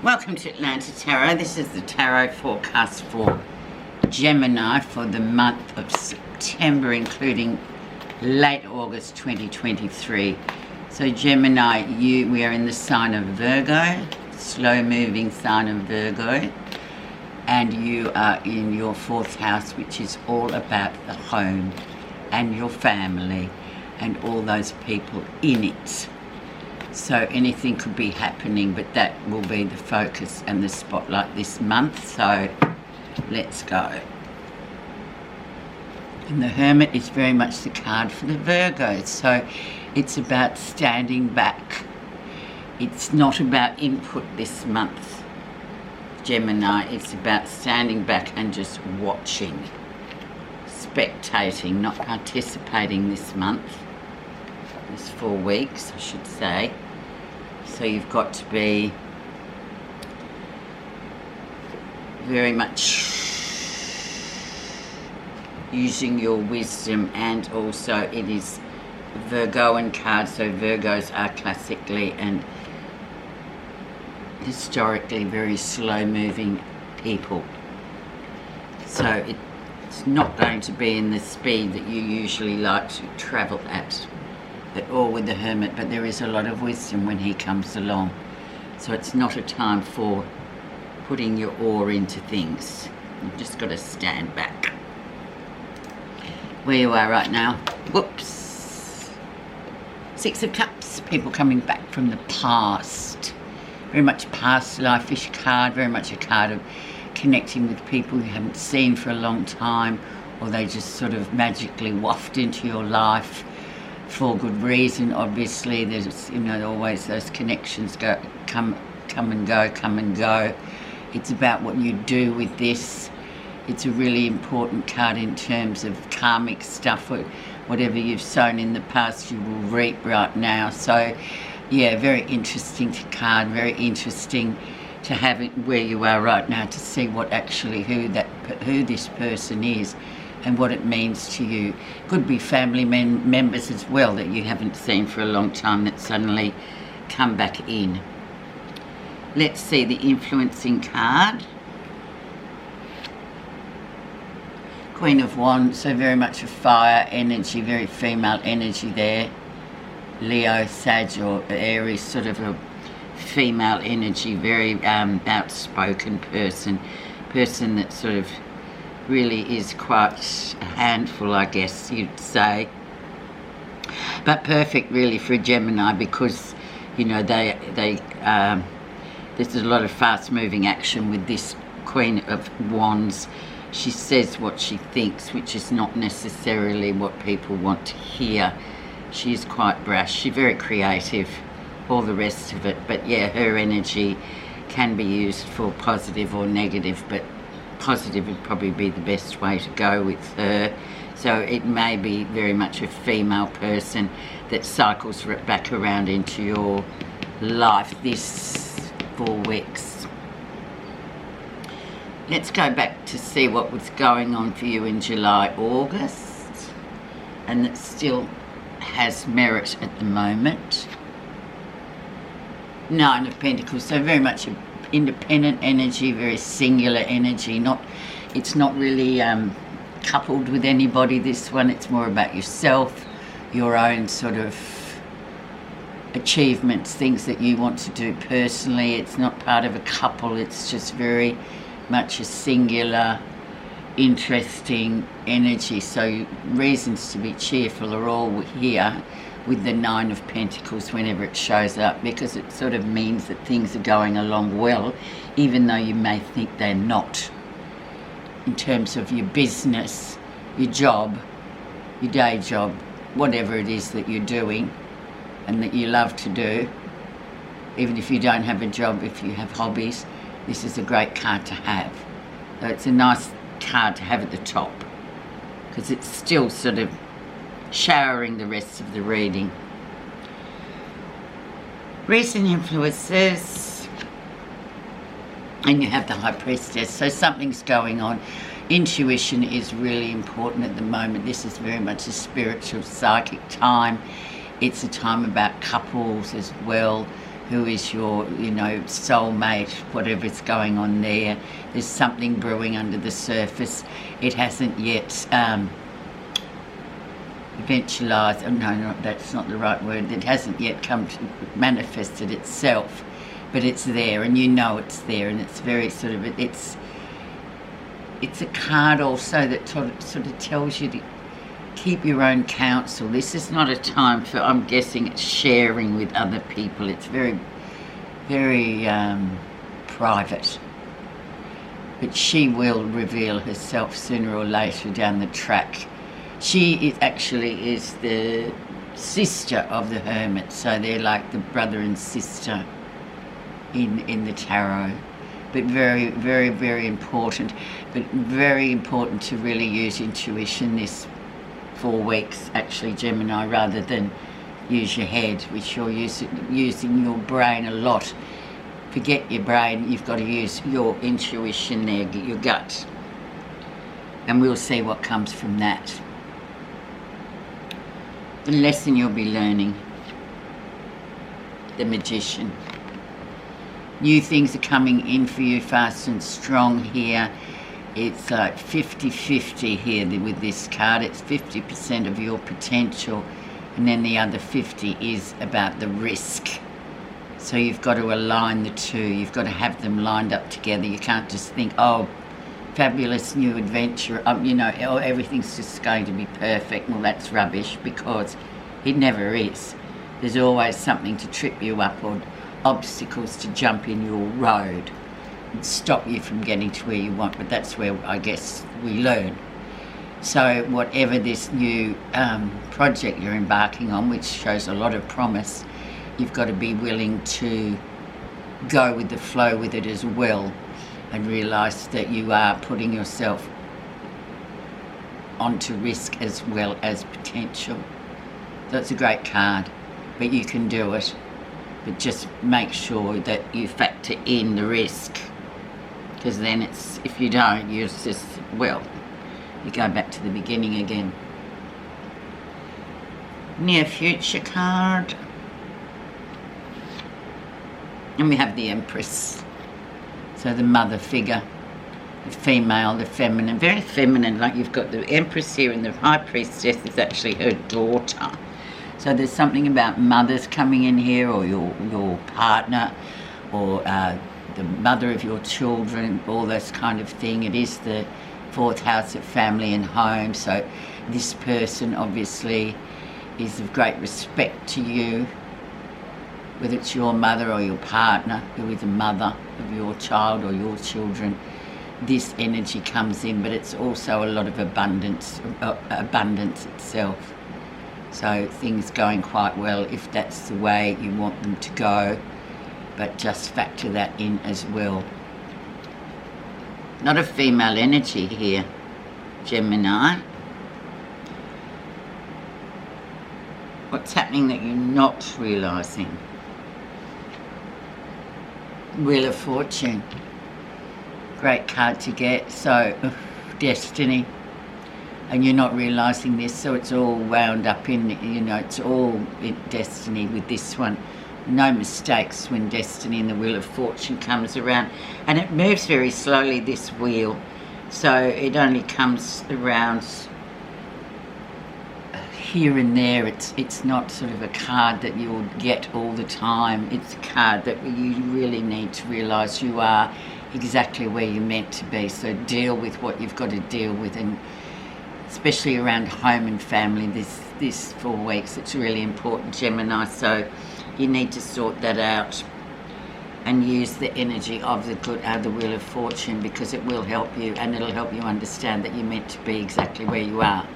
Welcome to Atlanta Tarot. This is the tarot forecast for Gemini for the month of September, including late August 2023. So Gemini, we are in the sign of Virgo, slow moving sign of Virgo, and you are in your fourth house, which is all about the home and your family and all those people in it. So anything could be happening, but that will be the focus and the spotlight this month. So let's go. And the Hermit is very much the card for the Virgos. So it's about standing back. It's not about input this month, Gemini. It's about standing back and just watching, spectating, not participating this month. This 4 weeks, I should say. So you've got to be very much using your wisdom, and also it is Virgoan card, so Virgos are classically and historically very slow moving people. So it's not going to be in the speed that you usually like to travel at all with the Hermit, but there is a lot of wisdom when he comes along. So it's not a time for putting your oar into things. You've just got to stand back. Where you are right now, whoops. Six of Cups, people coming back from the past. Very much past life-ish card, very much a card of connecting with people you haven't seen for a long time, or they just sort of magically waft into your life. For good reason, obviously. There's, always those connections come and go. It's about what you do with this. It's a really important card in terms of karmic stuff. Whatever you've sown in the past, you will reap right now. So, yeah, very interesting card. Very interesting to have it where you are right now, to see what actually who this person is and what it means to you. Could be family members as well that you haven't seen for a long time that suddenly come back in. Let's see the influencing card. Queen of Wands, so very much a fire energy, very female energy there. Leo, Sag or Aries, sort of a female energy, very outspoken person that sort of really is quite a handful, I guess you'd say, but perfect really for a Gemini, because there's a lot of fast moving action with this Queen of Wands. She says what she thinks, which is not necessarily what people want to hear. She's quite brash, she's very creative, all the rest of it, but yeah, her energy can be used for positive or negative, but positive would probably be the best way to go with her. So it may be very much a female person that cycles back around into your life this 4 weeks. Let's go back to see what was going on for you in July, August, and that still has merit at the moment. Nine of Pentacles, so very much a independent energy, very singular energy. It's not really coupled with anybody, this one. It's more about yourself, your own sort of achievements, things that you want to do personally. It's not part of a couple, it's just very much a singular, interesting energy. So reasons to be cheerful are all here with the Nine of Pentacles whenever it shows up, because it sort of means that things are going along well, even though you may think they're not, in terms of your business, your job, your day job, whatever it is that you're doing and that you love to do. Even if you don't have a job, if you have hobbies, this is a great card to have. So it's a nice card to have at the top, because it's still sort of showering the rest of the reading. Recent influences, and you have the High Priestess, so something's going on. Intuition is really important at the moment. This is very much a spiritual, psychic time. It's a time about couples as well, who is your, soulmate, whatever's going on there. There's something brewing under the surface. It hasn't yet eventualised. Oh, no, that's not the right word. It hasn't yet come to manifested itself, but it's there, and you know it's there, and it's very sort of, it's a card also that sort of tells you to keep your own counsel. This is not a time for, I'm guessing, it's sharing with other people. It's very, very private. But she will reveal herself sooner or later down the track. She is the sister of the hermit, so they're like the brother and sister in the tarot. But very, very, very important. But very important to really use intuition this 4 weeks, actually, Gemini, rather than use your head, which you're using your brain a lot. Forget your brain, you've got to use your intuition there, your gut. And we'll see what comes from that. The lesson you'll be learning. The Magician. New things are coming in for you fast and strong here. It's like 50-50 here with this card. It's 50% of your potential, and then the other 50 is about the risk. So you've got to align the two. You've got to have them lined up together. You can't just think, oh, fabulous new adventure, everything's just going to be perfect. Well, that's rubbish, because it never is. There's always something to trip you up, or obstacles to jump in your road and stop you from getting to where you want. But that's where, I guess, we learn. So whatever this new project you're embarking on, which shows a lot of promise, you've got to be willing to go with the flow with it as well, and realise that you are putting yourself onto risk as well as potential. So it's a great card, but you can do it. But just make sure that you factor in the risk, because then if you don't, you go back to the beginning again. Near future card. And we have the Empress. So the mother figure, the female, the feminine, very feminine. Like you've got the Empress here, and the High Priestess is actually her daughter. So there's something about mothers coming in here, or your partner, or the mother of your children, all this kind of thing. It is the 4th house of family and home. So this person obviously is of great respect to you, whether it's your mother or your partner, who is a mother of your child or your children. This energy comes in, but it's also a lot of abundance itself. So things going quite well if that's the way you want them to go, but just factor that in as well. Not a female energy here, Gemini. What's happening that you're not realising? Wheel of Fortune. Great card to get. So, destiny. And you're not realising this, so it's all wound up in, it's all in destiny with this one. No mistakes when destiny and the Wheel of Fortune comes around. And it moves very slowly, this wheel. So it only comes around here and there. It's not sort of a card that you'll get all the time. It's a card that you really need to realise you are exactly where you're meant to be. So deal with what you've got to deal with, and especially around home and family this 4 weeks. It's really important, Gemini. So you need to sort that out and use the energy of the Wheel of Fortune, because it will help you, and it'll help you understand that you're meant to be exactly where you are.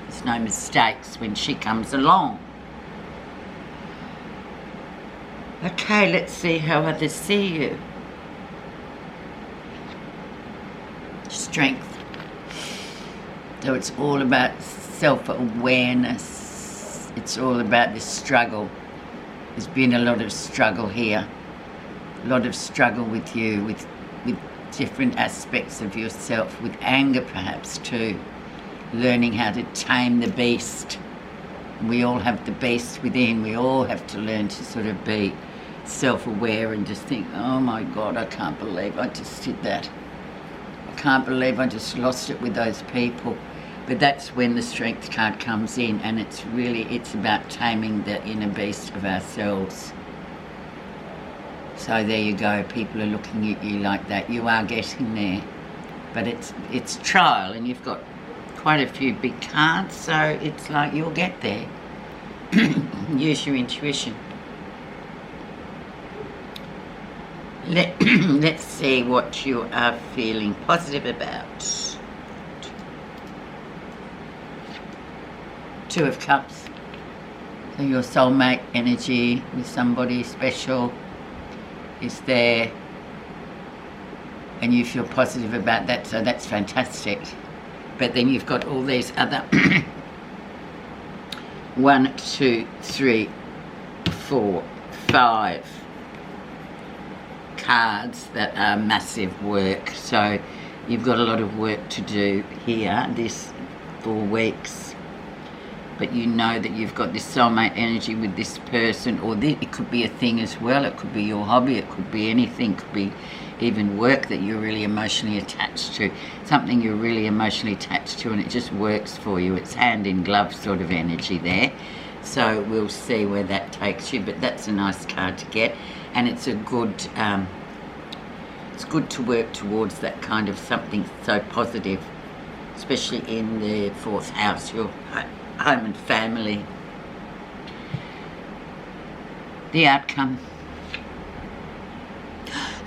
There's no mistakes when she comes along. Okay, let's see how others see you. Strength. So it's all about self-awareness. It's all about this struggle. There's been a lot of struggle here. A lot of struggle with you, with different aspects of yourself, with anger perhaps too. Learning how to tame the beast. We all have the beast within. We all have to learn to sort of be self-aware and just think, oh my God, I can't believe I just did that. I can't believe I just lost it with those people. But that's when the strength card comes in, and it's about taming the inner beast of ourselves. So there you go, people are looking at you like that. You are getting there, but it's trial, and you've got quite a few big cards, so it's like you'll get there. Use your intuition. Let's see what you are feeling positive about. Two of Cups. So your soulmate energy with somebody special is there, and you feel positive about that, so that's fantastic. But then you've got all these other 1, 2, 3, 4, 5 cards that are massive work. So you've got a lot of work to do here this 4 weeks. But you know that you've got this soulmate energy with this person, or it could be a thing as well. It could be your hobby, it could be anything, it could be even work that you're really emotionally attached to. Something you're really emotionally attached to, and it just works for you. It's hand in glove sort of energy there. So we'll see where that takes you, but that's a nice card to get, and it's a good, it's good to work towards that kind of something so positive, especially in the 4th house, your home and family. The outcome.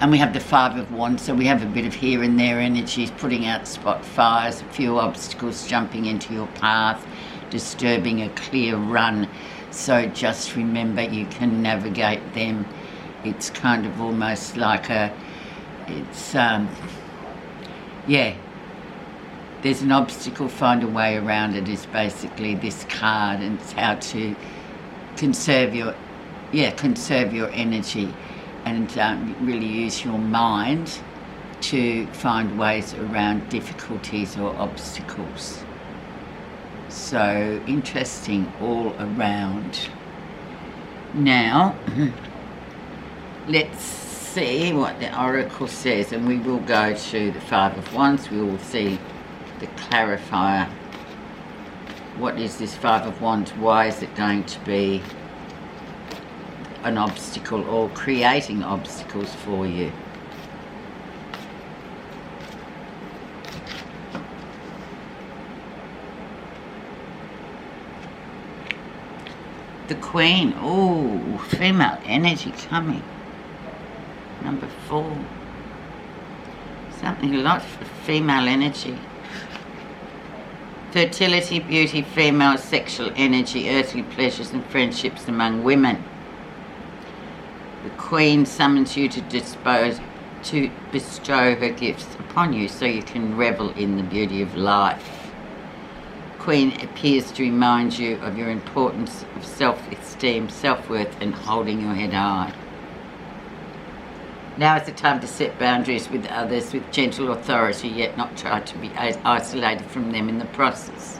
And we have the 5 of Wands, so we have a bit of here and there energies, putting out spot fires, a few obstacles jumping into your path, disturbing a clear run. So just remember, you can navigate them. It's kind of almost like yeah, there's an obstacle, find a way around it, is basically this card, and it's how to conserve your energy, and really use your mind to find ways around difficulties or obstacles. So interesting all around. Now let's see what the Oracle says, and we will go to the 5 of Wands. We will see the clarifier. What is this 5 of Wands? Why is it going to be an obstacle, or creating obstacles for you? The Queen. Oh, female energy coming. Number 4. Something, a lot for female energy. Fertility, beauty, female sexual energy, earthly pleasures and friendships among women. The Queen summons you to bestow her gifts upon you so you can revel in the beauty of life. Queen appears to remind you of your importance of self-esteem, self-worth, and holding your head high. Now is the time to set boundaries with others with gentle authority, yet not try to be isolated from them in the process.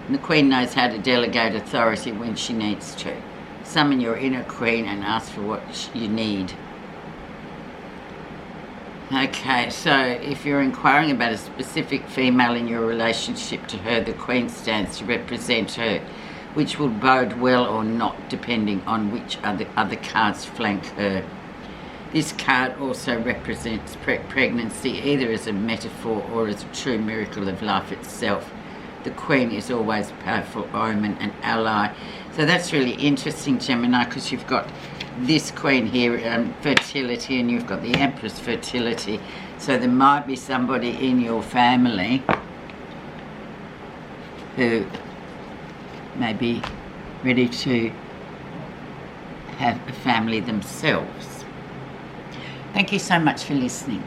And the Queen knows how to delegate authority when she needs to. Summon your inner Queen and ask for what you need. Okay, so if you're inquiring about a specific female in your relationship to her, the Queen stands to represent her, which will bode well or not depending on which other cards flank her. This card also represents pregnancy, either as a metaphor or as a true miracle of life itself. The Queen is always a powerful omen and ally. So that's really interesting, Gemini, because you've got this Queen here, fertility, and you've got the Empress, fertility. So there might be somebody in your family who may be ready to have a family themselves. Thank you so much for listening.